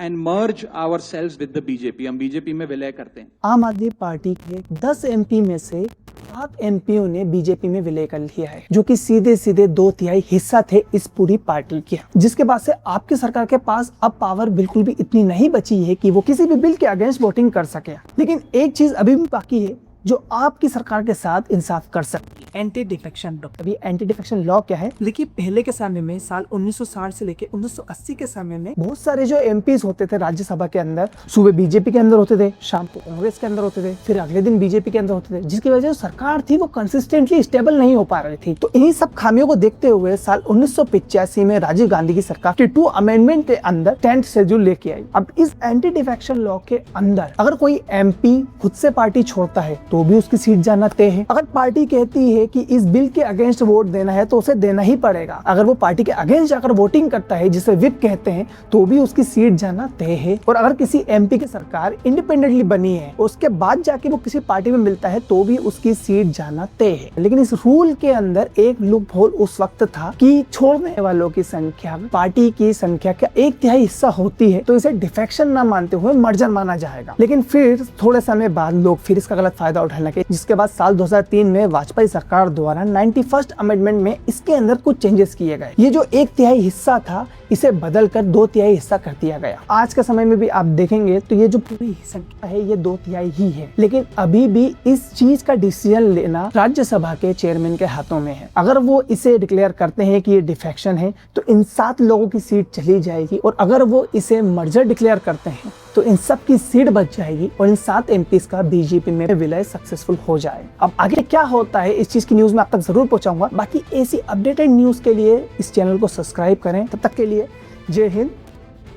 and merge ourselves with the BJP. हम BJP में विलय करते हैं। आम आदमी पार्टी के 10 एमपी में से 7 एमपीओ ने बीजेपी में विलय कर लिया है, जो कि सीधे सीधे 2/3 हिस्सा थे इस पूरी पार्टी के, जिसके बाद से आपकी सरकार के पास अब पावर बिल्कुल भी इतनी नहीं बची है कि वो किसी भी बिल के अगेंस्ट वोटिंग कर सके। लेकिन एक चीज अभी भी बाकी है जो आपकी सरकार के साथ इंसाफ कर सकती है, एंटी डिफेक्शन लॉ। अभी एंटी डिफेक्शन लॉ क्या है? देखिए, पहले के समय में साल 1960 से लेकर 1980 के समय में बहुत सारे जो एमपीज होते थे राज्यसभा के अंदर, सुबह बीजेपी के अंदर होते थे, शाम को कांग्रेस के अंदर होते थे, फिर अगले दिन बीजेपी के अंदर होते थे, जिसकी वजह से सरकार थी वो कंसिस्टेंटली स्टेबल नहीं हो पा रही थी। तो इन्हीं सब खामियों को देखते हुए साल 1985 में राजीव गांधी की सरकार 52 अमेंडमेंट के अंदर 10th शेड्यूल लेके आई। अब इस एंटी डिफेक्शन लॉ के अंदर अगर कोई एमपी खुद से पार्टी छोड़ता है तो भी उसकी सीट जाना तय है। अगर पार्टी कहती है कि इस बिल के अगेंस्ट वोट देना है तो उसे देना ही पड़ेगा। अगर वो पार्टी के अगेंस्ट जाकर वोटिंग करता है, जिसे विप कहते हैं, तो भी उसकी सीट जाना तय है। और अगर किसी एमपी की सरकार इंडिपेंडेंटली बनी है, उसके बाद जाके वो किसी पार्टी में मिलता है, तो भी उसकी सीट जाना तय है। लेकिन इस रूल के अंदर एक लूप होल उस वक्त था कि छोड़ने वालों की संख्या पार्टी की संख्या का 1/3 हिस्सा होती है, तो इसे डिफेक्शन ना मानते हुए मर्जर माना जाएगा। लेकिन फिर थोड़े समय बाद लोग फिर इसका गलत फायदा उठाने लगे, जिसके बाद साल 2003 में वाजपेयी सरकार द्वारा 91st अमेंडमेंट में इसके अंदर कुछ चेंजेस किए गए। ये जो 1/3 हिस्सा था, इसे बदलकर 2/3 हिस्सा कर दिया गया। आज के समय में भी आप देखेंगे तो ये जो पूरी संख्या है ये 2/3 ही है। लेकिन अभी भी इस चीज का डिसीजन लेना राज्यसभा के चेयरमैन के हाथों में है। अगर वो इसे डिक्लेयर करते हैं कि ये डिफेक्शन है तो इन 7 लोगों की सीट चली जाएगी, और अगर वो इसे मर्जर डिक्लेयर करते हैं तो इन सब की सीट बच जाएगी और इन 7 एमपीज का बीजेपी में विलय सक्सेसफुल हो जाए। अब आगे क्या होता है इस चीज की न्यूज में आप तक जरूर पहुंचाऊंगा। बाकी ऐसी अपडेटेड न्यूज के लिए इस चैनल को सब्सक्राइब करें। तब तक के लिए जय हिंद,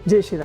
जय श्री राम।